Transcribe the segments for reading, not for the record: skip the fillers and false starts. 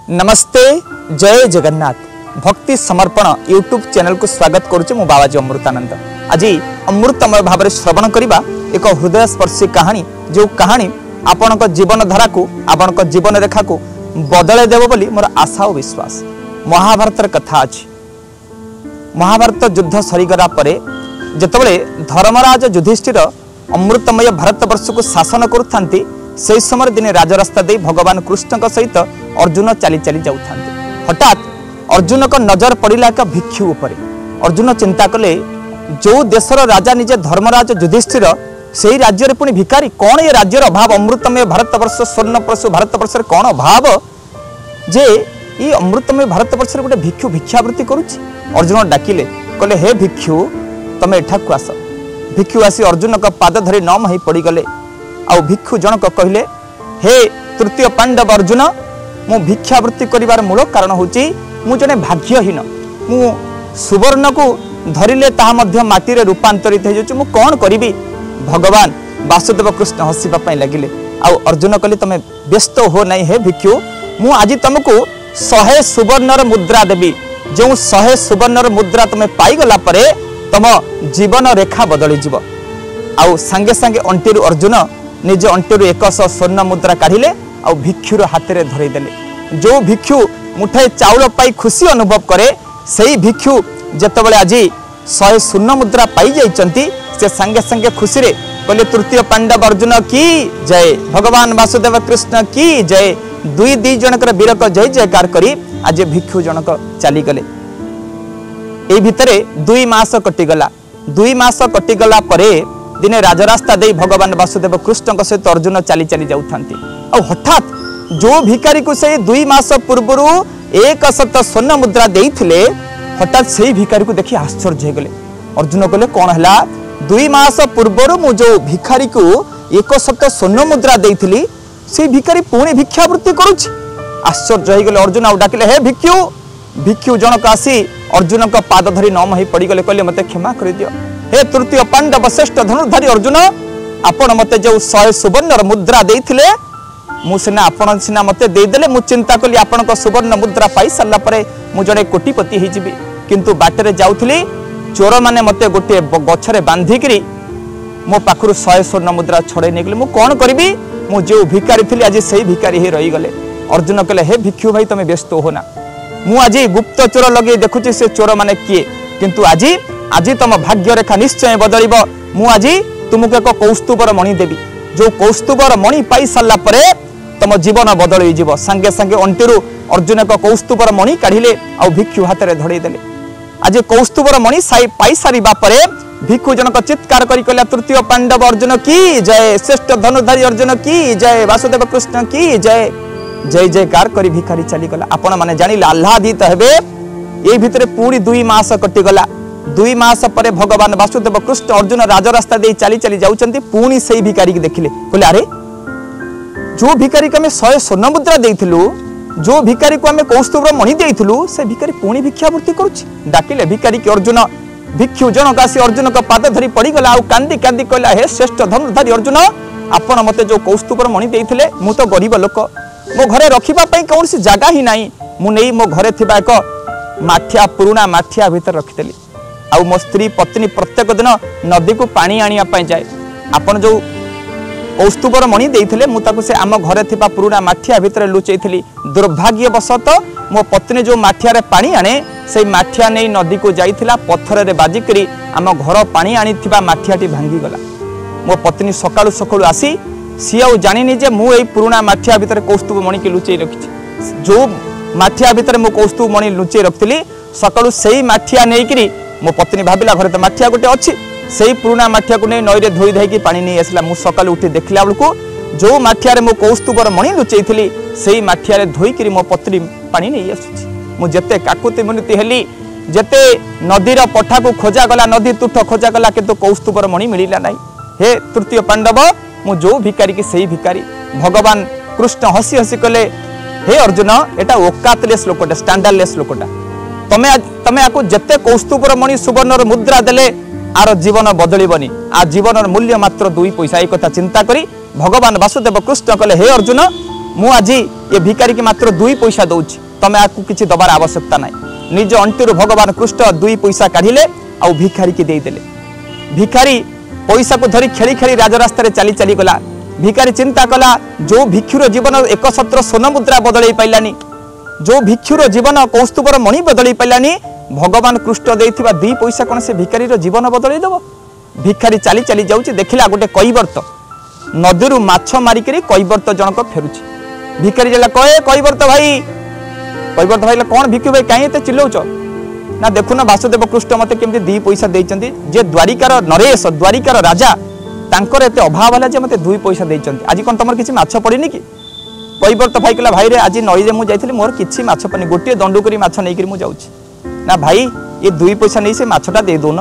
नमस्ते जय जगन्नाथ भक्ति समर्पण यूट्यूब चैनल को स्वागत करुचे मु बाबाजी अमृतानंद। आज अमृतमय भाव में श्रवण करबा एक हृदय स्पर्शी कहानी जो कहानी आपण जीवन धारा को आपण जीवन रेखा को बदले देव बोली मोर आशा और विश्वास। महाभारत कथा अछि। महाभारत युद्ध सरीगला परे जेतबेले धर्मराज युधिष्ठिर अमृतमय भारतवर्ष को शासन करुथांती से समय दिने राजरास्ता दे भगवान कृष्ण सहित अर्जुन चली चली जाऊँ। हठात अर्जुन का नजर पड़ा एक भिक्षु उपरे। अर्जुन चिंता कले जो देशर राजा निजे धर्मराज युधिष्ठिर से राज्य पुणी भिकारी कौन ये राज्यर अभाव अमृतमय भारतवर्ष स्वर्णप्रसु भारतवर्ष कौन अभाव जे ये अमृतमय भारतवर्ष गोटे भिक्षु भिक्षावृत्ति करुच्ची। अर्जुन डाकिले कहले हे भिक्षु तमे एठाकु आस। भिक्षु आसी अर्जुन का पाद धरी नम हो पड़गले। आउ भिक्षु जनक कहले हे तृतीय पांडव अर्जुन मु भिक्षावृत्ति करिवार मूल कारण होची मु जने भाग्यहीन। मु सुवर्ण को धरिले ताहा मध्य माटी रे रूपांतरित हो मु कौन करिवि। भगवान वासुदेव कृष्ण हसिबा पई लागिले। आउ अर्जुन कहले तमे व्यस्त हो नहीं हे भिक्षु मु आज तुमको 100 सुवर्णर मुद्रा देवी। जो 100 सुवर्णर मुद्रा तुम पाईगला परे तुम जीवन रेखा बदली जीव। आउ संगे संगे अंटेरु अर्जुन निज अंटेरु 100 स्वर्ण मुद्रा काढ़िले आउ भिक्षुर हाथ में धरईदेले। जो भिक्षु मुठाए चाउल पाई खुशी अनुभव करे से भिक्षु जेतबेले आज 100 स्वर्ण मुद्रा पाई जाइचंती से संगे संगे खुशी रे कहले तृतीय पांडव अर्जुन की जय भगवान वासुदेव कृष्ण की जय। दुई जनकर वीरक जय जयकार करी आज भिक्षु जनक चली गले। ए भितरे 2 मास कटिगला। 2 मास कटिगला परे दिने राजरास्ता दे भगवान वासुदेव कृष्ण सहित अर्जुन चली चली जाउथांती। और हठात जो भिकारी को से 2 मास पूर्व 100 स्वर्ण मुद्रा देइथिले हठात से भिकारी को देखि आश्चर्य हो गले। अर्जुन कहले कौन हला 2 मास पूर्व मु जो भिखारी को 100 स्वर्ण मुद्रा देइथिली से भिकारी पुणी भिक्षावृत्ति करुछि। आश्चर्य हो गले। अर्जुन आउ डाकिले हे भिक्षु। भिक्षु जनक आसी अर्जुन का पाद धरी नम हो पड़गले। कहले मते क्षमा कर दियो हे तृतीय पांडव श्रेष्ठ धनुर्धारी अर्जुन आपण मते जो 100 सुवर्ण मुद्रा देइथिले मु सिना आपण सिना मते देदेले मु चिंता कली आपण को सुवर्ण मुद्रा पाई सारा परे मु जड़े कोटिपति हो जिबी। किंतु बाटरे जाउथली चोर माने मते गोटे गछरे बांधिकरी मो पाखरु 100 स्वर्ण मुद्रा छड़े नेगले। मु कोन करबी मु जो भिकारी थिली आज सही भिकारी ही रही गले। अर्जुन कहले हे भिक्षु भाई तमे व्यस्त हो ना मु आज गुप्त चोर लगे देखुची से चोर माने किए। किंतु आज तुम भाग्य रेखा निश्चय बदलिब। मु आज तुमको एक कौस्तुभर मणि देवी। जो कौस्तुभर मणि पाई सारा परे तुम जीवन बदल जीव। संगे संगे अंटेरु अर्जुन एक कौस्तुभर मणि काढ़िले आ भिक्षु हाथ में धरईदेले। आज कौस्तुभर मणि पाई सारिबा परे भिक्षु जनक चित्कार करी कहला तृतीय पांडव अर्जुन की जय श्रेष्ठ धनुर्धारी अर्जुन की जय वासुदेव कृष्ण की जय। जय जयकार करी भिखारी चली गला। आपण माने जानिले आह्लादित हेबे। ए भितरे पूरी 2 मास कटिगला। 2 मास परे भगवान वासुदेव कृष्ण अर्जुन राजरास्ता दे चली चली जाउचंती। पुणी से भिखारी के देखिले कहले अरे जो भिखारी को 100 स्वर्ण मुद्रा देइथिलु जो भिखारी को हमें कौस्तुभर मणि देइथिलु से भिखारी पुणी भिक्षावृत्ति करुछि। डाकिले भिखारी के अर्जुन भिक्षु जनक आसी अर्जुन का पाद धरी पड़ीगला। आउ कांदी कांदी कहला हे श्रेष्ठ धनुर्धारी अर्जुन आपण मते जो कौस्तुभर मणि देइथिले मु तो गरीब लोक मो घरे रखिबा पई कौन सी जगह ही नाही। मु नहीं मो घरे थिबा एक माठिया पुराना माठिया भीतर रखिदेली। आउ मो स्त्री पत्नी प्रत्येक दिन नदी को पानी आनिया पई जाए। आपण जो कौस्तुभर मणि देइथिले मु ताकु से आम घरे थिबा पुराना माठिया भीतर लुचैथिली। दुर्भाग्यवशत मो पत्नी जो माठिया रे पानी आने से माठिया नहीं नदी को जाइथिला पत्थर रे बाजिकरी आम घर पानी आनिथिबा माठियाटी भांगी गला। मो पत्नी सकाळु सकाळु आसी सी आउ जानिनी जे मु एई पुराना माठिया भीतर कौस्तुभ मणि के लुचै रखिछि। जो माठिया भीतर मु कौस्तुभ मणि लुचै रखिथिली सकाळु सेई माठिया नेइकरी मो पत्नी भाबिला घरे तो माठिया गोटे अछि सेई पुराना माठिया को नै नई रे धोई धाई की पानी नै आसला। मु सकाळु उठी देखला बेलको जो माठिया रे मु कौस्तुभर मणि लुचैथिली सेई माठिया रे धोई करी मो पत्नी पानी नै आसुछि। मु जते काकुति मिनति हेली जते नदीर पठा को खोजा गला नदी तुठ खोजा गला किंतु कौस्तुभर मणि मिलिला नै। हे तृतीय पांडव मु जो भिकारी की सही भिकारी। भगवान कृष्ण हसी हसी कहले हे अर्जुन एटा ओकातलेस लोकटा स्टैंडर्डलेस लोकटा तमे आको जते कौस्तुभर मणि सुवर्णर मुद्रा देले आर जीवन बदलिबनी। आ जीवन मूल्य मात्र 2 पैसा। एक कथा चिंता करी भगवान वासुदेव कृष्ण कहले हे अर्जुन मु आज ये भिखारी की मात्र 2 पैसा दौची तमें आपको किसी दबार आवश्यकता ना निज अंटर भगवान कृष्ण 2 पैसा काढ़िले आ भिखारी की देदेले भिखारी पैसा को धरी खेली खेली राजरास्तार चली चली गला भिखारी चिंता कला जो भिक्षुर जीवन एक सत्र सोन मुद्रा बदल पाइलानी जो भिक्षुर जीवन कौस्तुभर मणि बदल पाइलानी भगवान कृष्ण देइथिबा 2 पैसा कौन से भिखारी जीवन बदल दब भिखारी चली चली जाऊँ देखला गोटे कैवर्त नदी माछ मारिक कैवर्त जनक फेरुची भिखारी जला कहे कैवर्त भाई कौन भिक्षु भाई कहीं एत चिल्लाउच ना देखुना वासुदेव कृष्ण मते केमती 2 पैसा देइचंती जे द्वारिकार नरेश द्वारिकार राजा तांकर एते अभाव होला जे मते 2 पैसा देइचंती आज कोन तमर किछि माछ पड़िनी कि कैवर्त भाई कहला भाई रे आज नई रे मु जाइथिली मोर किछि माछ पनी गोटे दंडु करी माछ नै करी मु जाउछि ना भाई ये 2 पैसा नै से माछटा दे दोन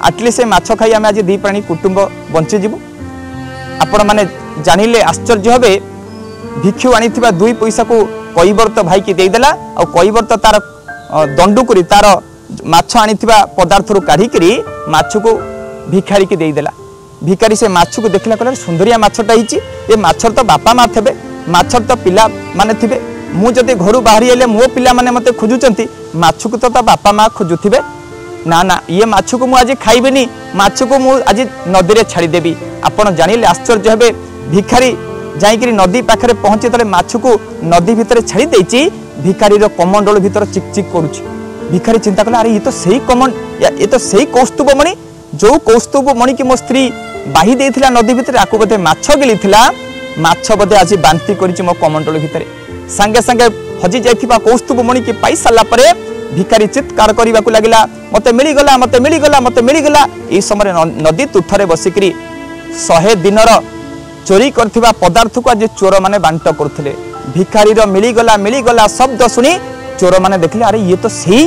आटली से माछ खाई आम आज 2 प्राणी कुटुंब बंची जीवु आपण माने जानिले आश्चर्य हबे भिक्षु आनी 2 पैसा को कैवर्त भाई की देदेला और कैवर्त तार दंडुकुरी तार माछ आनी पदार्थ काढ़ी माछ को भिखारी की देदेला भिखारी से माछ को देखला कहला सुंदरिया माछटा हिची ये माछर तो बापा माँ थे माछर तो पिला माने थे मु जदि घर बाहरी आइले मो पिला माने मते खोजुचंती माछ को तो बापा माँ खोजुथिबे ना ना ये माछ को मु आज खाइबेनी माछ को मु आज नदी रे छाड़ी देबी आपण जानिले आश्चर्य हेबे भिखारी जाइकरी नदी पाखरे पहुंचे तले माछ को नदी भितर छाड़ी देइची भिखारी रो कमंडल भितर चिकचिक करूची भिखारी चिंता कला अरे ये तो सही ये तो सही कौस्तुभ मणि जो कौस्तुभ मणि की मो स्त्री बाही देइथिला नदी भितर आकु बोधे माछ गेलिथिला माछ बोधे आज बांती करिची मो कमंडल भितर संगे संगे हजि जाइथिबा कौस्तुभ मणि की पाई साला परे भिखारी चित्कार करने को लगिला मते मिलीगला मते मिलीगला मते मिलीगला ए समय नदी तुठरे बसिकरी 100 दिनर चोरी करथिबा पदार्थ को आज चोर माने बांट करथिले भिखारी रो मिलीगला शब्द सुनी चोर माने देखले अरे ये तो सही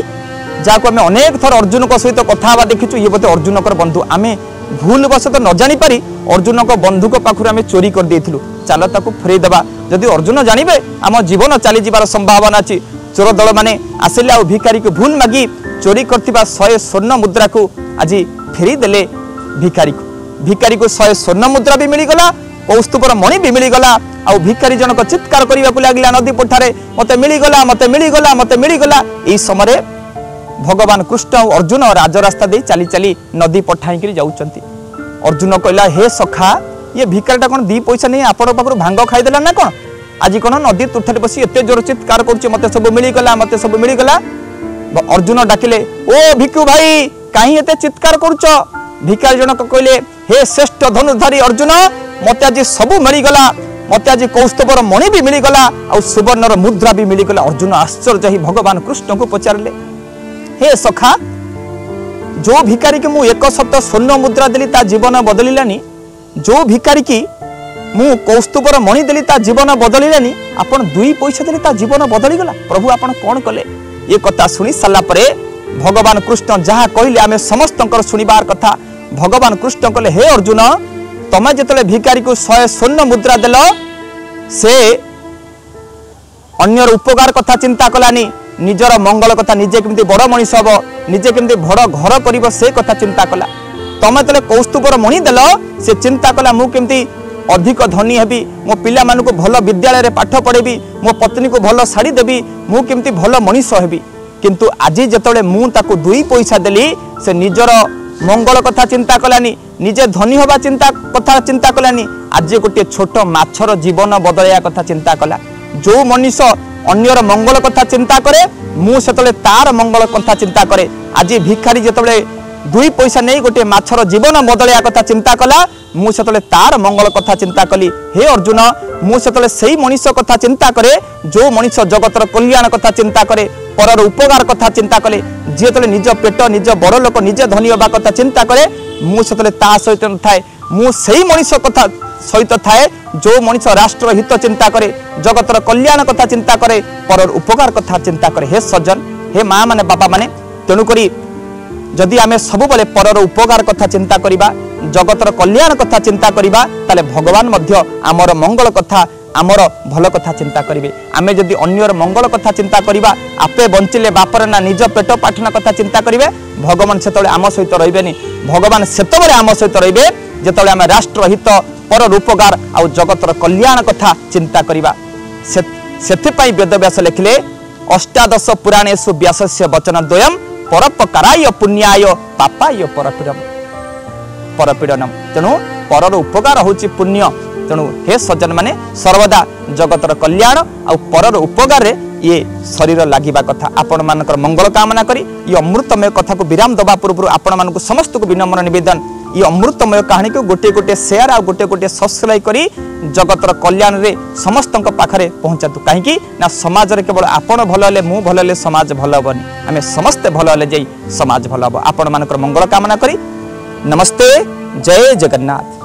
जाको हमें अनेक थर अर्जुन को सहित कथा हवा देखिछु ये बोते अर्जुन कर बंधु आमे भूल बस तो न जानी पारी अर्जुन को बंधु को पाखुर आमे चोरी कर देथिलु चलो ताको फेरै देबा जदि अर्जुन जानिबे आम जीवन चली जिबार संभावना अछि चोर दल माने आसिले आ भिखारी को भूल मागी चोरी करथिबा 100 स्वर्ण मुद्रा को आज फेरी देले भिखारी को 100 स्वर्ण मुद्रा भी मिलीगला कौस्तुभर मणि भी मिलीगला आ भिखारी जनक चित्कार करने को लगिला नदी पठारे मते मिलीगला मते मिलीगला मते मिलीगला एई समय भगवान कृष्ण और अर्जुन राजरास्ता दे चली चली नदी पठाई जाउचंती अर्जुन कहला हे सखा ये भिखारीटा कौन 2 पैसा नहीं आपण पाखर भांग खाईदेला ना कौन आज कौन नदी तुठरे बसी एत जोर चित्कार कर मते सब मिलीगला अर्जुन डाकिले ओ भिक्षु भाई कहीं एत चित्कार करुच भिखारी जनक कहले हे श्रेष्ठ धनुर्धारी अर्जुन मते आज सब मिलीगला मते आज कौस्तुभर मणि भी मिलीगला और सुवर्णर मुद्रा भी मिलीगला अर्जुन आश्चर्य ही भगवान कृष्ण को पचारे हे सखा जो भिखारी की मु 100 स्वर्ण मुद्रा देली ता जीवन बदलिलानी जो भिखारी की मु कौस्तुभर मणि देली ता जीवन बदलिलानी आपण 2 पैसा देली ता जीवन बदली गला प्रभु आपण कौन कले ये कथा सुनी सारा परे भगवान कृष्ण जहाँ कहले आमे समस्तंकर सुनिबार कथा भगवान कृष्ण कहले हे अर्जुन तमे जेतले भिखारी को 100 स्वर्ण मुद्रा देल से अन्यर उपकार कथा चिंता कलानी निजर मंगल कथा निजे केमती बड़ मनीष हम निजे केमती बड़ घर कर से कथा चिंता कला तमे तले कौस्तुभर मणि देल से चिंता कला मु केमती अधिक धनी हेबी मो पिला मानू भल विद्यालय पाठ पढ़ेबी मो पत्नी को भल शाड़ी देबी मु केमती भल मनीष हेबी किंतु आज जेतले मु ताको 2 पैसा देली से निजर मंगल कथा चिंता कलानी निजे धनी होबा कथा चिंता कलानी आज गोटे छोट माछर जीवन बदलया कथा चिंता कला जो मनीष अन्यर मंगल कथा चिंता करे मु सेतले तार मंगल कथा चिंता करे आज भिखारी जेतले 2 पैसा नहीं गोटे माछर जीवन बदलया कथा चिंता कला मु सेतले तार मंगल कथा चिंता कली हे अर्जुन मु सेतले सेही मनीष कथा चिंता करे जो मनीष जगतर कल्याण कथा चिंता करे परर उपकार कथा चिंता करे जेतले निज पेट निज बड़ लोक निजे धनी होबा कथा चिंता करे मु सेतले ता सहित थाए मु सेही मनीष कथा सहित थाए जो मनीष राष्ट्र हित चिंता करे जगतर कल्याण कथा चिंता करे परर उपकार कथा चिंता करे हे सज्जन हे माँ माने बापा माने तेणु करी जदि आमे सब बेले परर उपकार कथा चिंता करिबा जगतर कल्याण कथा चिंता करिबा ताले भगवान मध्य आमर मंगल कथा आमर भल कथा चिंता करिवे आमे जदि अन्यर मंगल कथा चिंता करिबा आपे बंचिले बापर ना निज पेट पाठना कथा चिंता करिवे भगवान सेतले आम सहित रहिबेनी भगवान सेतबेले आम सहित रहिबे जेतले आमे राष्ट्र हित परर उपकार आ जगतर कल्याण कथा चिंता करिबा सेथिपाई वेदव्यास लिखिले अष्टादश पुराणेषु व्यासस्य वचन द्वयम परोपकाराय पुण्याय पापाय परपीडनम। तेणु परर उपकार होची पुण्य। तेणु हे सज्जन माने सर्वदा जगतर कल्याण आ परर उपकार ये शरीर लागिबा कथा। आपण मानकर मंगल कामना करी ये अमृतमय कथा को विराम दबा पूर्व आपण मानक समस्त को विनम्र निवेदन ये अमृतमय कहानी को गोटे गोटे शेयर आ गोटे गोटे सब्सक्राइब करी जगतर कल्याण रे समस्त पाखरे पहुंचातु। कहीं ना समाज रे केवल आपण भल हेले मु भल हेले समाज भल हेबनी। आमे समस्त भल हेले जाई समाज भल हेबो। आपण मानकर मंगल कामना करी नमस्ते। जय जगन्नाथ।